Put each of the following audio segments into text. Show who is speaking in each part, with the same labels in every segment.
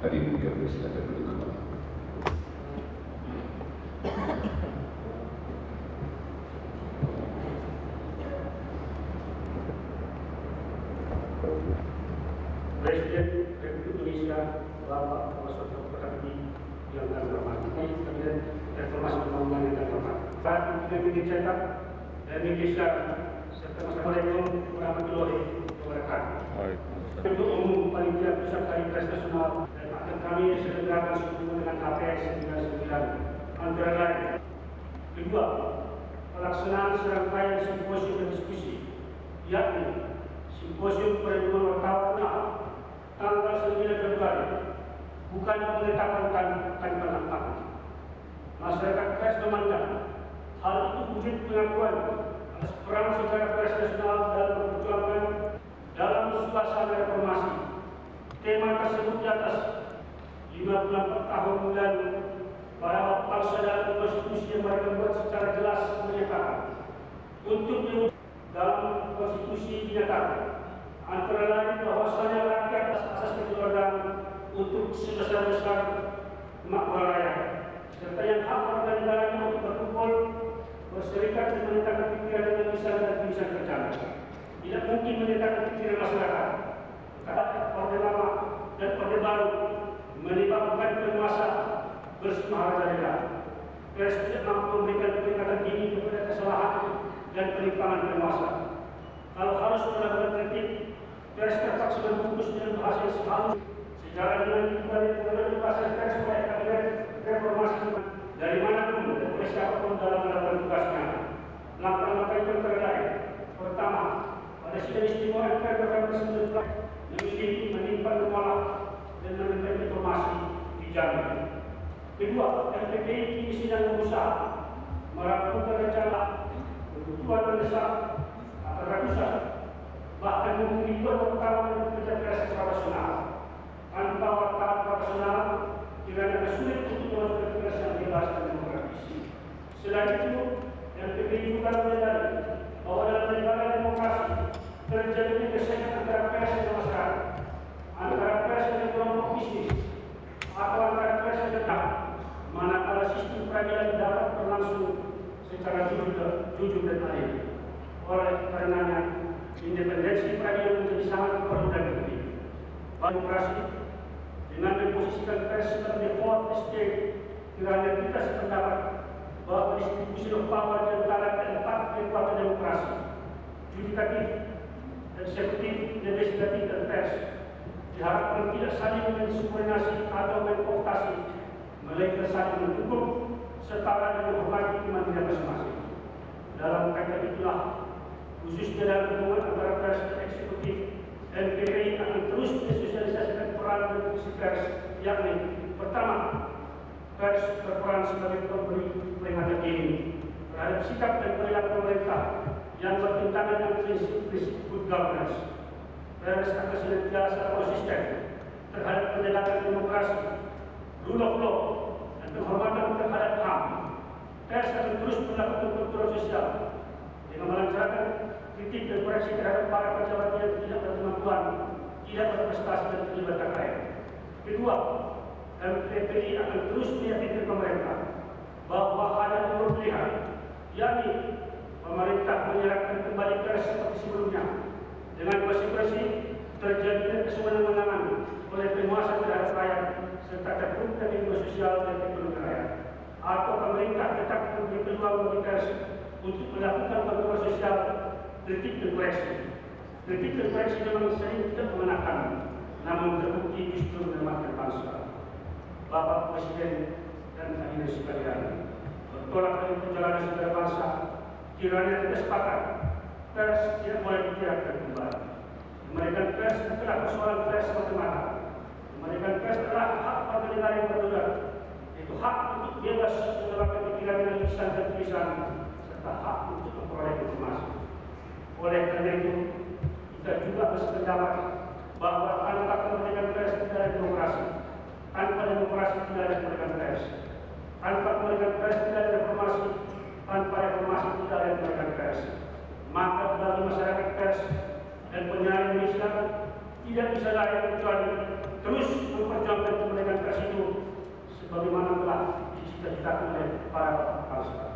Speaker 1: Hadirin kami silakan duduk kembali.
Speaker 2: Presiden Republik Indonesia Bapak Profesor Dr. Haji yang kami hormati, Kabinet Reformasi Pembangunan yang kami hormati, Pak Pimpinan Media Cetak dan Media Islam, serta Assalamualaikum warahmatullahi wabarakatuh. Ketua Umum Panitia Pusat Hari Pers Nasional dan akan kami diselenggarakan sehubungan dengan KPS 99 antara lain. Kedua, pelaksanaan serangkaian simposium dan diskusi, yakni Simposium Perlindungan Wartawan tanggal 9 Februari, bukan penetapan tanpa nampak. Masyarakat pers memandang hal itu wujud pengakuan atas peran sejarah pers nasional dalam perjuangan dalam suasana reformasi. Tema tersebut di atas 54 tahun lalu, para pelaksanaan konstitusi yang mereka buat secara jelas menyatakan untuk dalam konstitusi dinyatakan antara lain bahwasanya rakyat atas asas kekeluargaan untuk sebesar-besar makmur rakyat, serta yang hak warga negaranya untuk berkumpul, berserikat dan menentangkan pikiran dengan lisan dan tulisan tercela. Tidak mungkin menentangkan pikiran masyarakat. Kata Orde Lama dan Orde Baru menyebabkan penguasa bersemahara. Pers tidak mampu memberikan peringatan dini kepada kesalahan dan penyimpangan penguasa. Kalau harus melakukan kritik, pers terpaksa membungkus dengan bahasa yang halus. Sejarah dengan kembali bahasa pers oleh Kabinet Reformasi dari manapun dan oleh siapapun dalam melakukan tugasnya. Langkah-langkah itu antara lain. Pertama, pada sidang istimewa MPR November 19 memiliki menyimpan, mengolah dan menemukan informasi dijamin. Kedua, LPPI kini sedang berusaha merampungkan rencana kebutuhan mendesak akan ratusan bahkan menghubungi wartawan dan pekerja pers profesional. Tanpa wartawan profesional, kiranya sulit untuk melakukan pers yang bebas dan demokratis. Selain itu, LPPI juga menyadari bahwa dalam negara demokrasi terjadi gesekan antara pers dan masyarakat, antara pers dan kelompok bisnis, atau antara pers dan tetap, manakala sistem peradilan dapat berlangsung secara jujur dan adil. Oleh karenanya, independensi peradilan menjadi sangat perlu dan penting. Demokrasi dengan memposisikan pers sebagai fourth estate, kiranya kita sependapat bahwa distribusi of power di antara keempat kekuatan demokrasi, yudikatif, eksekutif, legislatif, dan pers, diharapkan tidak saling mensubordinasi atau mengkooptasi, melainkan saling mendukung setara dan menghormati kemandirian masing-masing. Dalam kaitan itulah, khususnya dalam hubungan antara pers dan eksekutif, LPPI akan terus mensosialisasikan peran dan fungsi pers, yakni pertama, pers berperan sebagai pemberi peringatan dini terhadap sikap dan perilaku pemerintah yang bertentangan dengan prinsip-prinsip good governance. Pers akan senantiasa konsisten terhadap penegakan demokrasi, rule of law, dan penghormatan terhadap HAM. Pers akan terus melakukan kontrol sosial dengan melancarkan kritik dan koreksi terhadap para pejabat yang tidak berkemampuan, tidak berprestasi dan terlibat KKN. Kedua, LPPI akan terus meyakinkan pemerintah bahwa ada dua pilihan, yakni pemerintah menyerahkan kembali pers seperti sebelumnya dengan bersih-bersih terjadinya kesewenang-wenangan oleh penguasa terhadap rakyat serta terpuruknya lingkungan sosial dan ekonomi rakyat, atau pemerintah tetap memberi peluang bagi pers untuk melakukan kontrol sosial, kritik dan koreksi. Kritik dan koreksi memang sering tidak mengenakan, namun terbukti justru menyelamatkan bangsa. Bapak Presiden dan hadirin sekalian, bertolak dari perjalanan sejarah bangsa, kiranya kita sepakat pers tidak boleh dikirakan kembali. Memberikan pers bukanlah persoalan pers semata-mata. Memberikan pers adalah hak warga negara yang berdaulat, yaitu hak untuk bebas mengeluarkan pikiran dan lisan dan tulisan, serta hak untuk memperoleh informasi. Oleh karena itu, kita juga bersependapat bahwa tanpa kemerdekaan pers tidak ada demokrasi, tanpa demokrasi tidak ada kemerdekaan pers, tanpa kemerdekaan pers tidak ada reformasi, tanpa reformasi tidak ada kemerdekaan pers. Maka bagi masyarakat pers dan penyiaran Indonesia tidak bisa lain kecuali terus memperjuangkan kemerdekaan pers itu sebagaimana telah dicita-citakan oleh para bangsa.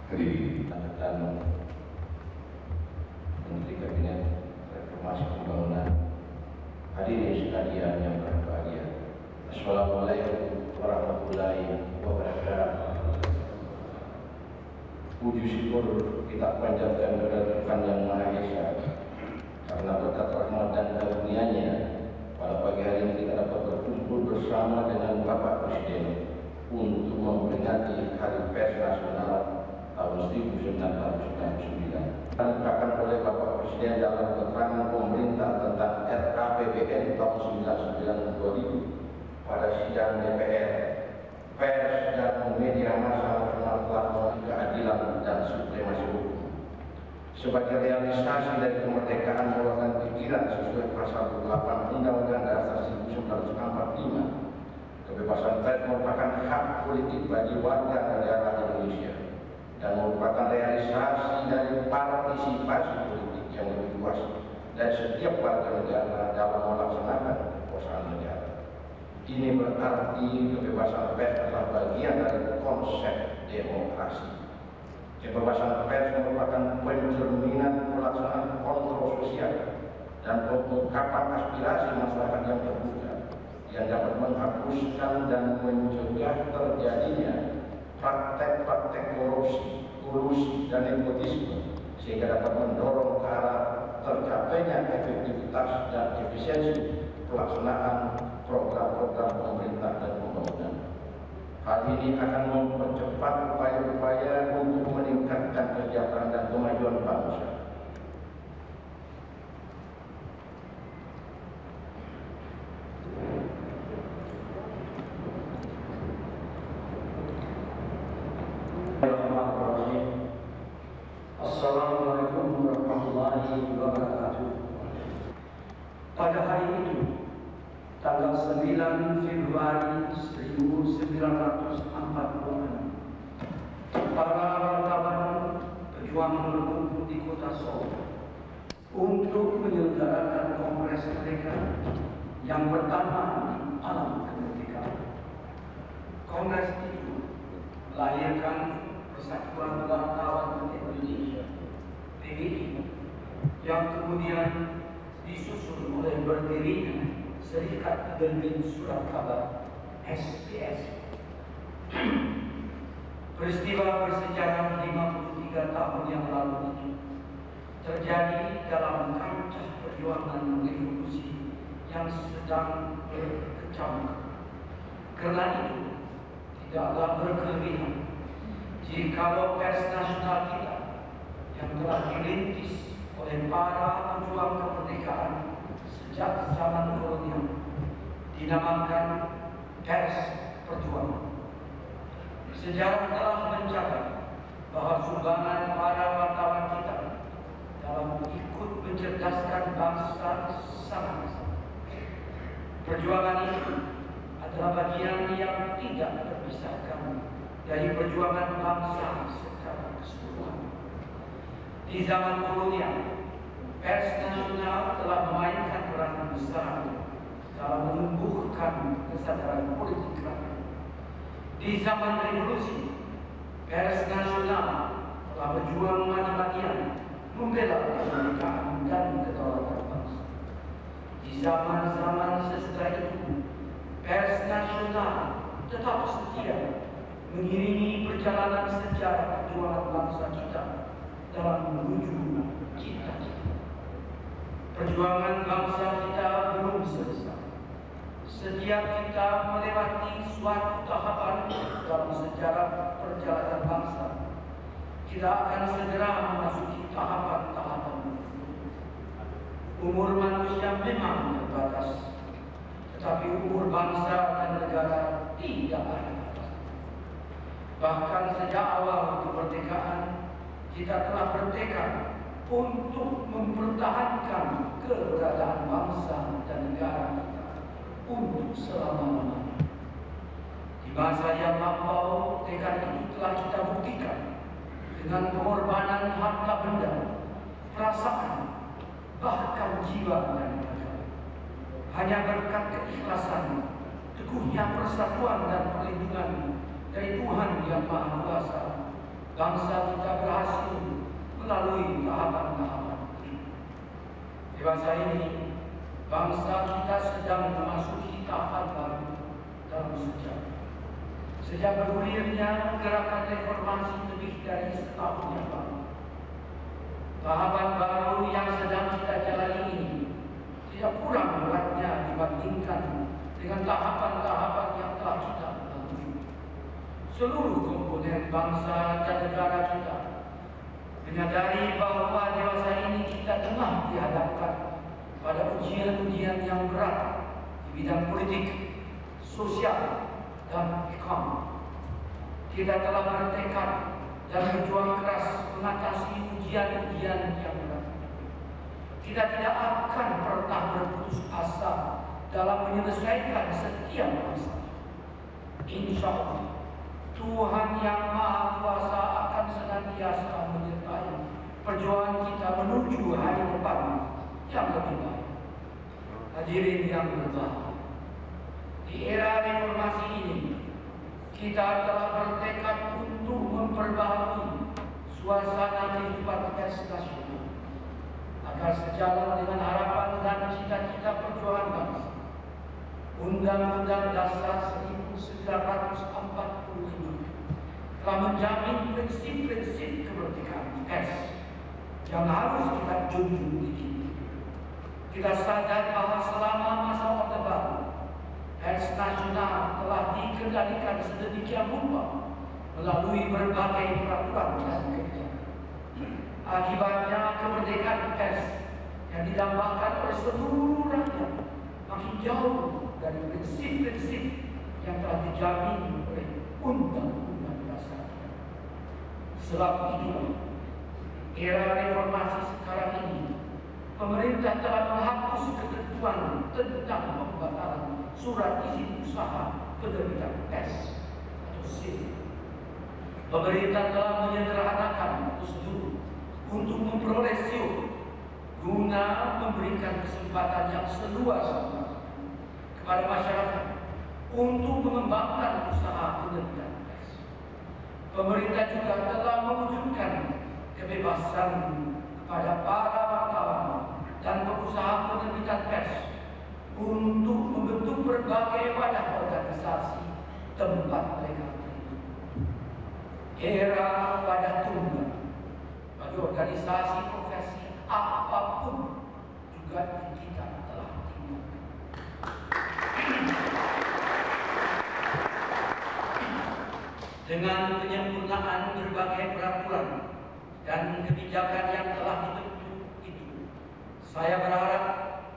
Speaker 1: Hadirin dan Menteri Kabinet Reformasi Pembangunan, hadirin sekalian yang berbahagia. Assalamualaikum warahmatullahi wabarakatuh. Puji syukur kita panjatkan kepada Tuhan Yang Maha Esa karena berkat rahmat dan karunia-Nya pada pagi hari ini kita dapat berkumpul bersama dengan Bapak Presiden untuk memperingati Hari Pers Nasional tahun 1999. Diucapkan oleh Bapak Presiden dalam keterangan pemerintah tentang RKPBN tahun 1999 pada sidang DPR. Pers dan media massa nasional telah memenuhi keadilan dan supremasi hukum. Sebagai realisasi dari kemerdekaan merupakan pikiran sesuai pasal 8 Undang-Undang Dasar 1945. Kebebasan pers merupakan hak politik bagi warga negara Indonesia dan merupakan realisasi dari partisipasi politik yang lebih luas dari setiap warga negara dalam melaksanakan kekuasaan negara. Ini berarti kebebasan pers adalah bagian dari konsep demokrasi. Kebebasan pers merupakan pencerminan pelaksanaan kontrol sosial dan pengungkapan aspirasi masyarakat yang terbuka yang dapat menghapuskan dan mencegah terjadinya praktek-praktek korupsi, kolusi, dan nepotisme sehingga dapat mendorong ke arah tercapainya efektivitas dan efisiensi pelaksanaan program-program pemerintah dan pembangunan. Hal ini akan mempercepat upaya-upaya untuk meningkatkan kesejahteraan dan kemajuan bangsa.
Speaker 3: Assalamualaikum warahmatullahi wabarakatuh. Pada hari itu, tanggal 9 Februari 1946, para wartawan berjuang berkumpul di kota Solo untuk menyelenggarakan kongres mereka yang pertama di alam kemerdekaan. Kongres itu melahirkan Persatuan Wartawan Indonesia (PBI) yang kemudian disusul oleh berdirinya Serikat Penerbit Surat Kabar (SPS). Peristiwa bersejarah 53 tahun yang lalu itu terjadi dalam kancah perjuangan revolusi yang sedang berkecamuk. Karena itu tidaklah berkelebihan jikalau pers nasional kita yang telah dirintis oleh para pejuang kemerdekaan sejak zaman kolonial dinamakan pers perjuangan. Sejarah telah mencatat bahwa sumbangan para wartawan kita dalam ikut mencerdaskan bangsa sangat besar. Perjuangan itu adalah bagian yang tidak terpisahkan dari perjuangan bangsa secara keseluruhan. Di zaman kolonial, pers nasional telah memainkan peran besar dalam menumbuhkan kesadaran politik rakyat. Di zaman revolusi, pers nasional telah berjuang mati-matian membela kemerdekaan dan kedaulatan bangsa. Di zaman-zaman sesudah itu, pers nasional tetap setia mengiringi perjalanan sejarah perjuangan bangsa kita dalam menuju cita-cita. Perjuangan bangsa kita belum selesai. Setiap kita melewati suatu tahapan dalam sejarah perjalanan bangsa, kita akan segera memasuki tahapan-tahapan. Umur manusia memang terbatas, tetapi umur bangsa dan negara tidak ada. Bahkan sejak awal kemerdekaan, kita telah bertekad untuk mempertahankan keberadaan bangsa dan negara kita untuk selama-lamanya. Di masa yang lampau, tekad itu telah kita buktikan dengan pengorbanan harta benda, perasaan, bahkan jiwa dan raga. Hanya berkat keikhlasan, teguhnya persatuan dan perlindungan dari Tuhan yang Maha Kuasa, bangsa kita berhasil melalui tahapan-tahapan hidup. Dewasa ini, bangsa kita sedang memasuki tahapan baru dalam sejarah. Sejak bergulirnya gerakan reformasi lebih dari setahun yang lalu, tahapan baru yang sedang kita jalani ini tidak kurang beratnya dibandingkan dengan tahapan-tahapan yang telah kita lalui. Seluruh komponen bangsa dan negara kita menyadari bahwa dewasa ini kita tengah dihadapkan pada ujian-ujian yang berat di bidang politik, sosial, dan ekonomi. Kita telah bertekad dan berjuang keras mengatasi ujian-ujian yang berat. Kita tidak akan pernah berputus asa dalam menyelesaikan setiap masalah. Insya Allah, Tuhan yang Maha Kuasa akan senantiasa menyertai perjuangan kita menuju hari depan yang lebih baik. Hadirin yang berbahagia, di era reformasi ini, kita telah bertekad untuk memperbaharui suasana kehidupan pers nasional agar sejalan dengan harapan dan cita-cita perjuangan bangsa. Undang-Undang Dasar 1945 telah menjamin prinsip-prinsip kemerdekaan pers yang harus kita junjung tinggi. Kita sadar bahwa selama masa Orde Baru, pers nasional telah dikendalikan sedemikian rupa melalui berbagai peraturan dan kebijakan. Akibatnya kemerdekaan pers yang didambakan oleh seluruh rakyat makin jauh dari prinsip-prinsip yang telah dijamin oleh Undang-Undang Dasar. Sebab itulah, era reformasi sekarang ini, pemerintah telah menghapus ketentuan tentang pembatalan surat izin usaha penerbitan pers atau SIP. Pemerintah telah menyederhanakan prosedur untuk memperoleh SIO guna memberikan kesempatan yang seluas-luasnya kepada masyarakat untuk mengembangkan usaha penerbitan pers. Pemerintah juga telah mewujudkan kebebasan kepada para wartawan dan pengusaha penerbitan pers untuk membentuk berbagai wadah organisasi tempat mereka berhidup. Era wadah tunggal bagi organisasi profesi apapun juga kita telah tinggalkan. Dengan penyempurnaan berbagai peraturan dan kebijakan yang telah dibentuk itu, saya berharap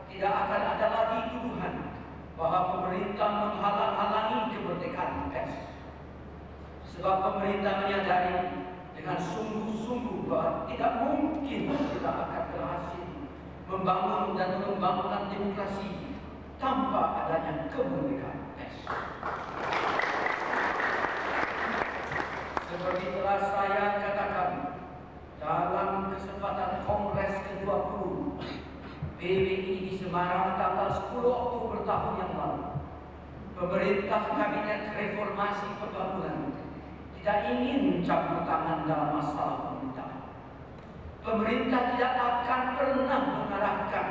Speaker 3: tidak akan ada lagi tuduhan bahwa pemerintah menghalang-halangi kemerdekaan pers. Sebab pemerintah menyadari dengan sungguh-sungguh bahwa tidak mungkin kita akan berhasil membangun dan mengembangkan demokrasi tanpa adanya kemerdekaan pers. Seperti telah saya katakan dalam kesempatan Kongres ke-20 PBI di Semarang tanggal 10 Oktober tahun yang lalu, pemerintah Kabinet Reformasi Pembangunan tidak ingin campur tangan dalam masalah pemerintahan. Pemerintah tidak akan pernah mengarahkan,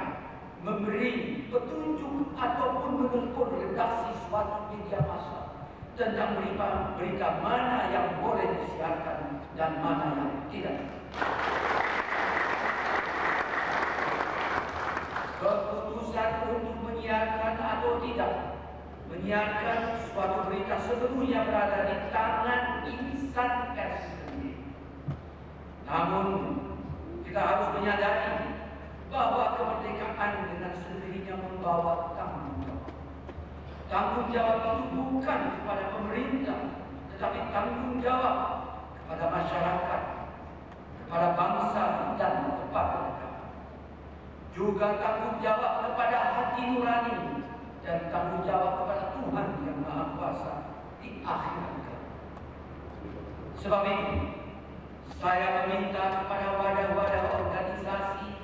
Speaker 3: memberi petunjuk ataupun menelpon redaksi suatu media massa tentang berita mana yang boleh disiarkan dan mana yang tidak. Keputusan untuk menyiarkan atau tidak menyiarkan suatu berita sepenuhnya berada di tangan insan pers sendiri. Namun kita harus menyadari bahwa kemerdekaan dengan sendirinya membawa tanggung jawab. Tanggung jawab itu bukan kepada pemerintah, tetapi tanggung jawab kepada masyarakat, kepada bangsa dan kepada negara. Juga tanggung jawab kepada hati nurani dan tanggung jawab kepada Tuhan yang Maha Kuasa di akhirat kelak. Sebab itu, Saya meminta kepada wadah-wadah organisasi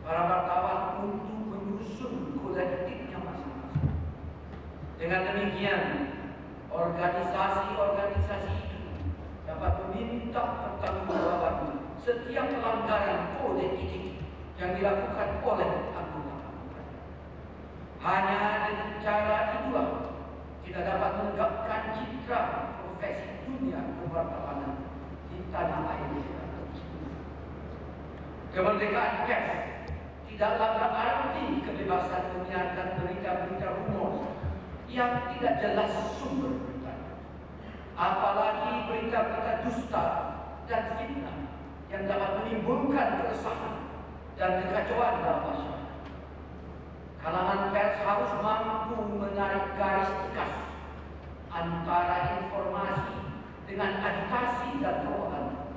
Speaker 3: para wartawan untuk menyusun kode etiknya masing-masing. Dengan demikian, organisasi-organisasi itu dapat meminta pertanggungjawaban setiap pelanggaran kode etik yang dilakukan oleh anggota. Hanya dengan cara itulah kita dapat menegakkan citra profesi dunia kewartawanan di tanah air kita. Kemerdekaan pers tidaklah berarti kebebasan menyiarkan berita-berita rumor yang tidak jelas sumber beritanya, apalagi berita-berita dusta dan fitnah yang dapat menimbulkan keresahan dan kekacauan dalam masyarakat. Kalangan pers harus mampu menarik garis tegas antara informasi dengan agitasi dan propaganda.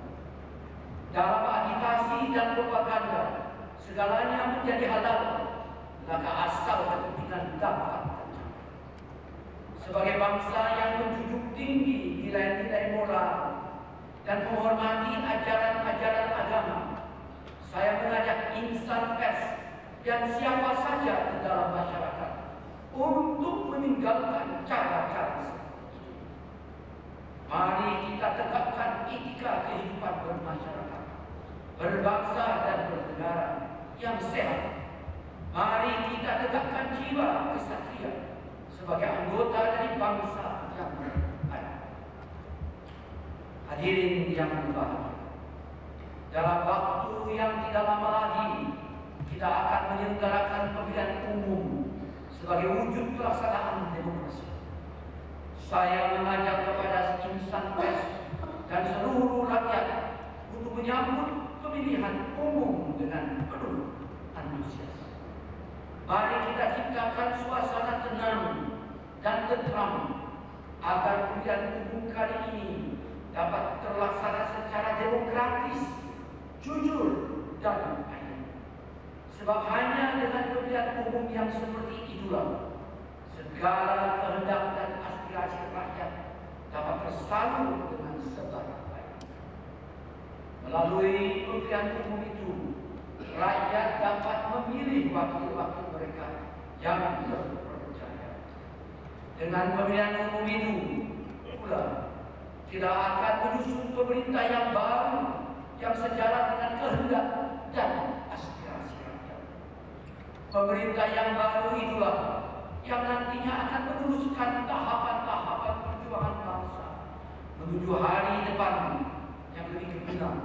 Speaker 3: Dalam agitasi dan propaganda, segalanya menjadi halal, maka asal kepentingan dapat tercapai. Sebagai bangsa yang menjunjung tinggi nilai-nilai moral dan menghormati ajaran-ajaran agama, saya mengajak insan pers dan siapa saja di dalam masyarakat untuk meninggalkan cara-cara seperti itu. Mari kita tegakkan etika kehidupan bermasyarakat, berbangsa dan bernegara yang sehat. Mari kita tegakkan jiwa kesatria sebagai anggota dari bangsa yang ada. Hadirin yang berbahagia, dalam waktu yang tidak lama lagi kita akan menyelenggarakan pemilihan umum sebagai wujud pelaksanaan demokrasi. Saya mengajak kepada insan pers dan seluruh rakyat untuk menyambut pemilihan umum dengan penuh antusias. Mari kita ciptakan suasana tenang dan tentram agar pemilihan umum kali ini dapat terlaksana secara demokratis, jujur, dan adil. Sebab hanya dengan pemilihan umum yang seperti itulah segala kehendak dan aspirasi rakyat dapat tersalur dengan sebaik-baiknya. Melalui pemilihan umum itu, rakyat dapat memilih wakil-wakil mereka yang terpercaya. Dengan pemilihan umum itu pula tidak akan menyusun pemerintah yang baru yang sejalan dengan kehendak dan aspirasi rakyat. Pemerintah yang baru itulah yang nantinya akan meneruskan tahapan-tahapan perjuangan bangsa menuju hari depan yang lebih gemilang.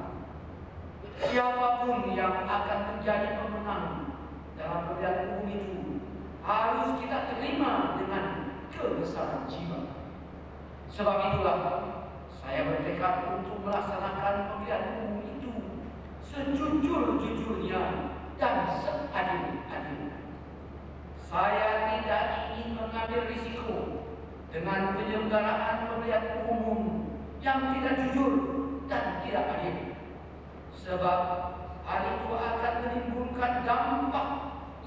Speaker 3: Siapapun yang akan menjadi pemenang dalam pemilihan umum itu harus kita terima dengan kebesaran jiwa. Sebab itulah saya bertekad untuk melaksanakan pemilihan umum itu sejujur-jujurnya dan seadil-adilnya. Saya tidak ingin mengambil risiko dengan penyelenggaraan pemilihan umum yang tidak jujur dan tidak adil. Sebab hal itu akan menimbulkan dampak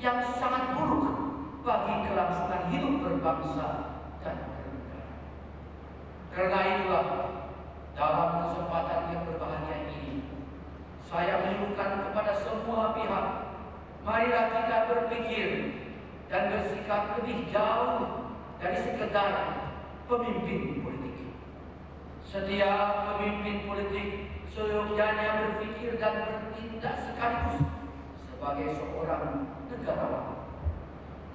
Speaker 3: yang sangat buruk bagi kelangsungan hidup berbangsa dan bernegara. Karena itulah, dalam kesempatan yang berbahagia ini, saya menyuruhkan kepada semua pihak, marilah kita berpikir dan bersikap lebih jauh dari sekedar pemimpin politik. Setiap pemimpin politik seyogyanya berpikir dan bertindak sekaligus sebagai seorang negarawan.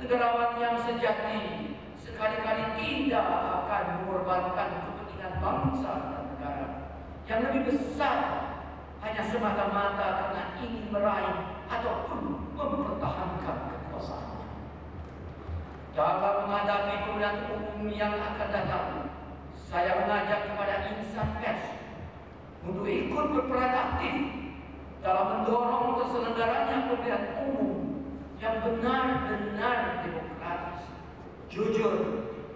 Speaker 3: Negarawan yang sejati sekali-kali tidak akan mengorbankan kepentingan bangsa dan negara yang lebih besar hanya semata-mata karena ingin meraih ataupun mempertahankan kekuasaan. Dalam menghadapi pemilihan umum yang akan datang, saya mengajak kepada insan pers untuk ikut berperan aktif dalam mendorong terselenggaranya pemilihan umum yang benar-benar demokratis, jujur,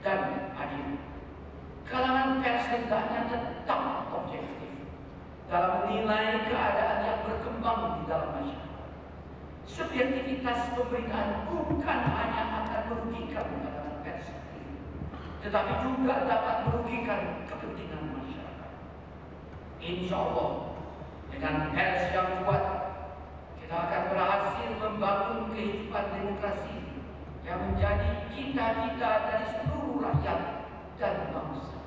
Speaker 3: dan adil. Kalangan pers hendaknya tetap objektif dalam menilai keadaan yang berkembang di dalam masyarakat. Subjektivitas pemberitaan bukan hanya akan merugikan kalangan pers, tetapi juga dapat merugikan kepentingan masyarakat. Insya Allah, Dengan pers yang kuat, kita akan berhasil membangun kehidupan demokrasi yang menjadi cita-cita dari seluruh rakyat dan bangsa.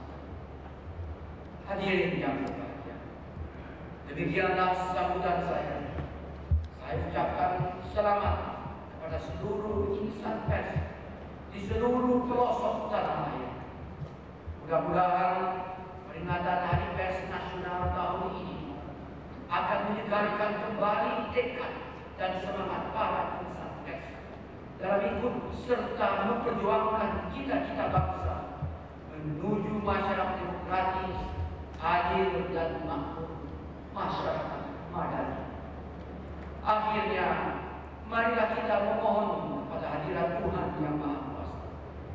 Speaker 3: Hadirin yang berbahagia, demikianlah sambutan saya. Saya ucapkan selamat kepada seluruh insan pers di seluruh pelosok tanah air. Mudah-mudahan peringatan Hari Pers Nasional tahun ini akan menyegarkan kembali tekad dan semangat para insan pers dalam ikut serta memperjuangkan cita-cita bangsa menuju masyarakat demokratis, adil dan makmur, masyarakat madani. Akhirnya, marilah kita memohon kepada hadirat Tuhan Yang Maha